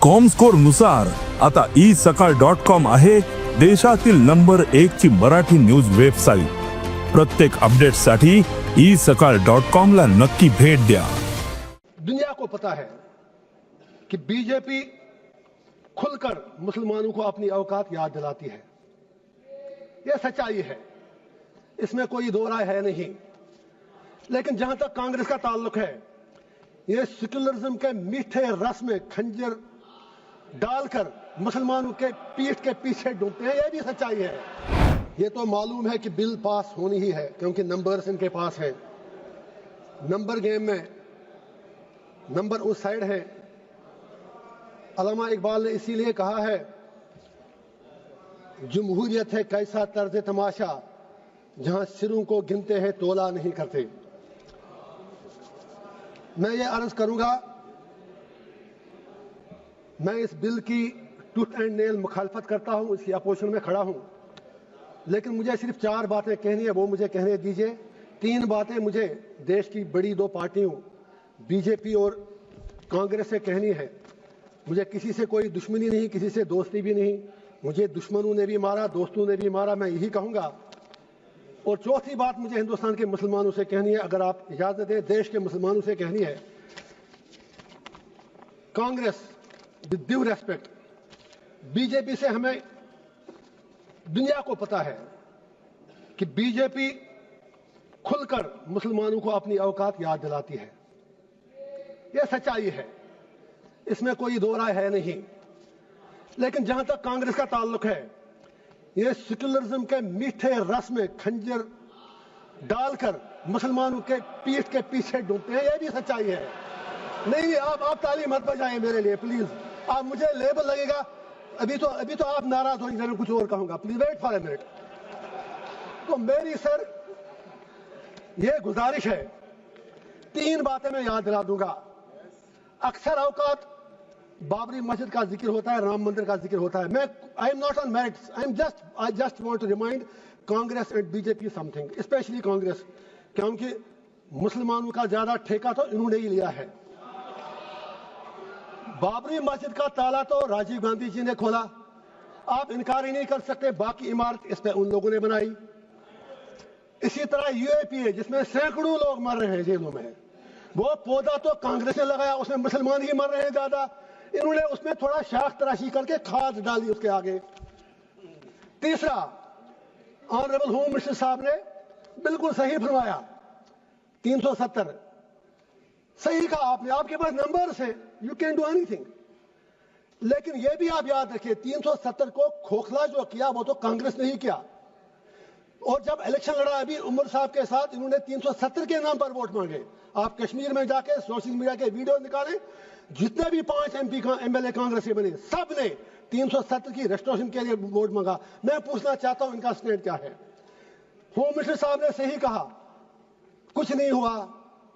Comscore नुसार आता isakal.com आहे देशातील नंबर 1 ची मराठी न्यूज वेबसाईट। प्रत्येक अपडेटसाठी isakal.com ला नक्की भेट द्या। दुनिया को पता है कि बीजेपी खुलकर मुसलमानों को अपनी औकात याद दिलाती है। यह सच्चाई है, इसमें कोई दो राय है नहीं। लेकिन जहां तक कांग्रेस का ताल्लुक है, यह सेक्युलरिज्म के मीठे रस में खंजर डालकर मुसलमानों के पीठ के पीछे डूबते हैं। यह भी सच्चाई है। यह तो मालूम है कि बिल पास होनी ही है, क्योंकि नंबर्स इनके पास है। नंबर गेम में नंबर उस साइड है। अल्लामा इकबाल ने इसीलिए कहा है, जमहूरियत है कैसा तर्ज तमाशा, जहां सिरों को गिनते हैं तोला नहीं करते। मैं ये अर्ज करूंगा, मैं इस बिल की टूथ एंड नेल मुखालफत करता हूं, इसकी अपोजिशन में खड़ा हूं। लेकिन मुझे सिर्फ 4 बातें कहनी है, वो मुझे कहने दीजिए। 3 बातें मुझे देश की बड़ी 2 पार्टियों बीजेपी और कांग्रेस से कहनी है। मुझे किसी से कोई दुश्मनी नहीं, किसी से दोस्ती भी नहीं। मुझे दुश्मनों ने भी मारा, दोस्तों ने भी मारा, मैं यही कहूंगा। और चौथी बात मुझे हिंदुस्तान के मुसलमानों से कहनी है, अगर आप इजाजत दें, देश के मुसलमानों से कहनी है। Congress, with due respect, BJP से हमें, दुनिया को पता है कि बीजेपी खुलकर मुसलमानों को अपनी औकात याद दिलाती है। यह सच्चाई है, इसमें कोई दो राय है नहीं। लेकिन जहां तक कांग्रेस का ताल्लुक है, यह सेक्युलरिज्म के मीठे रस में खंजर डालकर मुसलमानों के पीठ के पीछे डूबते हैं। यह भी सच्चाई है। नहीं, आप ताली मत बजाएं मेरे लिए प्लीज। आप मुझे लेबल लगेगा, अभी तो आप नाराज होंगे, मैं कुछ और कहूंगा। Please wait for a minute. तो मेरी सर यह गुजारिश है, 3 बातें मैं याद दिला दूंगा। अक्सर औकात बाबरी मस्जिद का जिक्र होता है, राम मंदिर का जिक्र होता है। मैं I am not on merits, I just want to remind Congress and BJP something, specially Congress, क्योंकि मुसलमानों का ज्यादा ठेका तो इन्होंने ही लिया है। बाबरी मस्जिद का ताला तो राजीव गांधी जी ने खोला, आप इनकार ही नहीं कर सकते। बाकी इमारत इस पे उन लोगों ने बनाई। इसी तरह यूएपीए, जिसमें सैकड़ों लोग मर रहे हैं जेलों में, वो पौधा तो कांग्रेस ने लगाया, उसमें मुसलमान ही मर रहे हैं ज्यादा। इन्होंने उसमें थोड़ा शाख तराशी करके खाद डाली उसके आगे। तीसरा, ऑनरेबल होम मिनिस्टर साहब ने बिल्कुल सही फरमाया, 370 सही कहा आपने। आपके पास नंबर्स है, यू कैन डू एनीथिंग। लेकिन यह भी आप याद रखिए, 370 को खोखला जो किया वो तो कांग्रेस ने ही किया। और जब इलेक्शन लड़ा अभी उमर साहब के साथ, इन्होंने 370 के नाम पर वोट मांगे। आप कश्मीर में जाके सोशल मीडिया के वीडियो निकालें, जितने भी 5 एमएलए कांग्रेस के बने, सब ने 370 की रेस्टोरेशन के लिए वोट मांगा। मैं पूछना चाहता हूं इनका स्टैंड क्या है। होम मिनिस्टर साहब ने सही कहा, कुछ नहीं हुआ,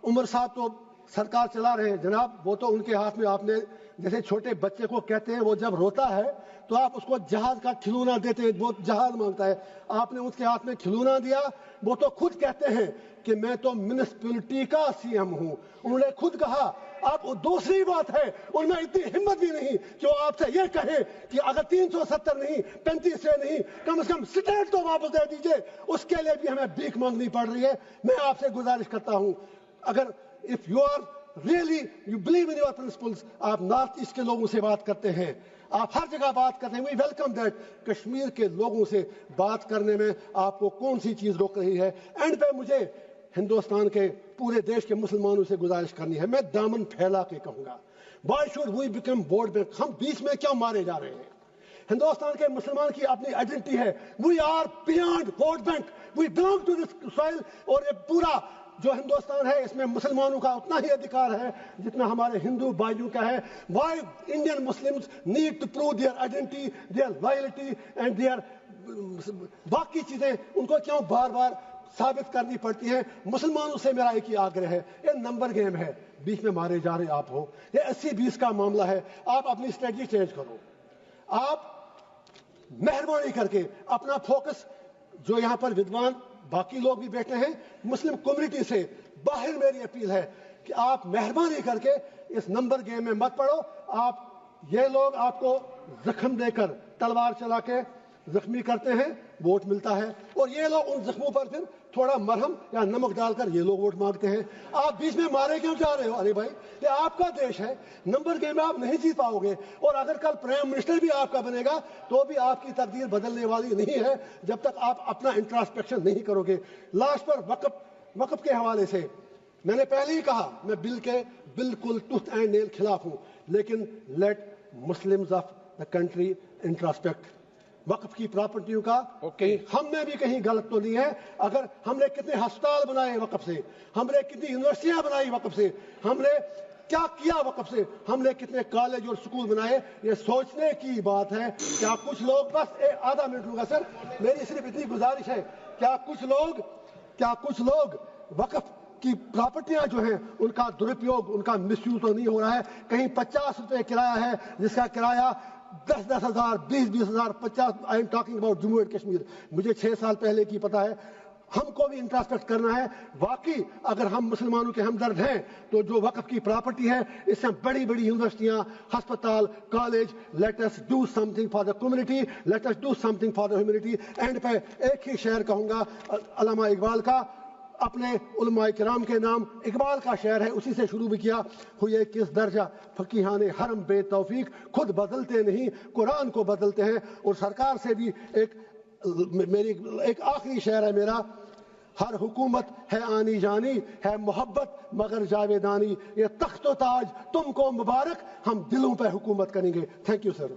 उमर साहब तो सरकार चला रहे हैं। जनाब, वो तो उनके हाथ में, आपने जैसे छोटे बच्चे को कहते हैं, वो जब रोता है तो आप उसको जहाज का खिलौना देते हैं, वो जहाज मांगता है। आपने उसके हाथ में खिलौना दिया। वो तो खुद कहते हैं कि मैं तो म्युनिसिपैलिटी का सीएम हूं, उन्होंने खुद कहा। अब दूसरी बात है, उनमें इतनी हिम्मत भी नहीं कि वो आपसे ये कहे कि अगर 370 नहीं, 35 से नहीं, कम से कम स्टेट तो वापस दे दीजिए। उसके लिए भी हमें भीख मांगनी पड़ रही है। मैं आपसे गुजारिश करता हूं, अगर if you are really you believe in your principles, आप नॉर्थ ईस्ट के लोगों से बात करते हैं, आप हर जगह बात करते हैं, वी वेलकम दैट। कश्मीर के लोगों से बात करने में आपको कौन सी चीज रोक रही है? एंड पे मुझे हिंदुस्तान के पूरे देश के मुसलमानों से गुजारिश करनी है, मैं दामन फैला के कहूंगा, why should we become vote bank? हम बीच में क्यों मारे जा रहे हैं? हिंदुस्तान के मुसलमान की अपनी आइडेंटिटी है, we are beyond vote bank, we belong to this soil. और ये पूरा जो हिंदुस्तान है, इसमें मुसलमानों का उतना ही अधिकार है जितना हमारे हिंदू भाइयों का है। Why Indian Muslims need to prove their identity, their loyalty and their बाकी चीजें उनको क्यों बार बार साबित करनी पड़ती है? मुसलमानों से मेरा एक ही आग्रह है, ये नंबर गेम है, बीच में मारे जा रहे आप हो। ये 80-20 का मामला है। आप अपनी स्ट्रेटजी चेंज करो। आप मेहरबानी करके अपना फोकस, जो यहां पर विद्वान बाकी लोग भी बैठे हैं, मुस्लिम कम्युनिटी से बाहर मेरी अपील है कि आप मेहरबानी करके इस नंबर गेम में मत पड़ो। आप یہ لوگ آپ کو زخم دے کر تلوار چلا کے زخمی کرتے ہیں, ووٹ ملتا ہے, اور یہ لوگ ان زخموں پر پھر تھوڑا مرہم یا نمک ڈال کر یہ لوگ ووٹ مانگتے ہیں. آپ بیچ میں مارے کیوں جا رہے ہو؟ ارے بھائی یہ آپ کا دیش ہے, نمبر گیم میں آپ نہیں جیت پاؤ گے, اور اگر کل پرائم منسٹر بھی آپ کا بنے گا تو بھی آپ کی تقدیر بدلنے والی نہیں ہے جب تک آپ اپنا انٹراسپیکشن نہیں کرو گے. لاسٹ پر وقف کے حوالے سے میں نے پہلے ہی کہا میں بل کے بالکل ٹوتھ اینڈ نیل خلاف ہوں, لیکن let Muslims of the country introspect. وقف کی پراپرٹیوں کا ہم نے بھی کہیں غلط تو نہیں ہے. اگر ہم نے کتنے ہسپتال بنائے وقف سے, ہم نے کتنی یونیورسٹیاں بنائی وقف سے, ہم نے کیا کیا وقف سے, ہم نے کتنے کالج اور سکول بنائے, یہ سوچنے کی بات ہے. کیا کچھ لوگ, بس آدھا منٹ لوں گا سر, میری صرف اتنی گزارش ہے, کیا کچھ لوگ وقف کی پراپرٹیاں جو ہیں ان کا درپیوگ, ان کا مس یوز تو نہیں ہو رہا ہے؟ کہیں 50 روپے کرایہ ہے جس کا کرایہ 10,000 20,000 50. I am talking about Jammu and Kashmir. مجھے 6 سال پہلے کی پتہ ہے. ہم کو بھی انٹراسپیکٹ کرنا ہے. واقعی اگر ہم مسلمانوں کے ہمدرد ہیں تو جو وقف کی پراپرٹی ہے اس سے بڑی بڑی یونیورسٹیاں, ہسپتال, college, let us do something for the community, let us do something for the humanity. And پہ ایک ہی شعر کہوں گا علامہ اقبال کا, اپنے علماء کرام کے نام. اقبال کا شعر ہے, اسی سے شروع بھی کیا. ہوئے کس درجہ فقیہان حرم بے توفیق, خود بدلتے نہیں قرآن کو بدلتے ہیں. اور سرکار سے بھی ایک آخری شعر ہے میرا, ہر حکومت ہے آنی جانی, ہے محبت مگر جاویدانی, یہ تخت و تاج تم کو مبارک, ہم دلوں پہ حکومت کریں گے. Thank you sir.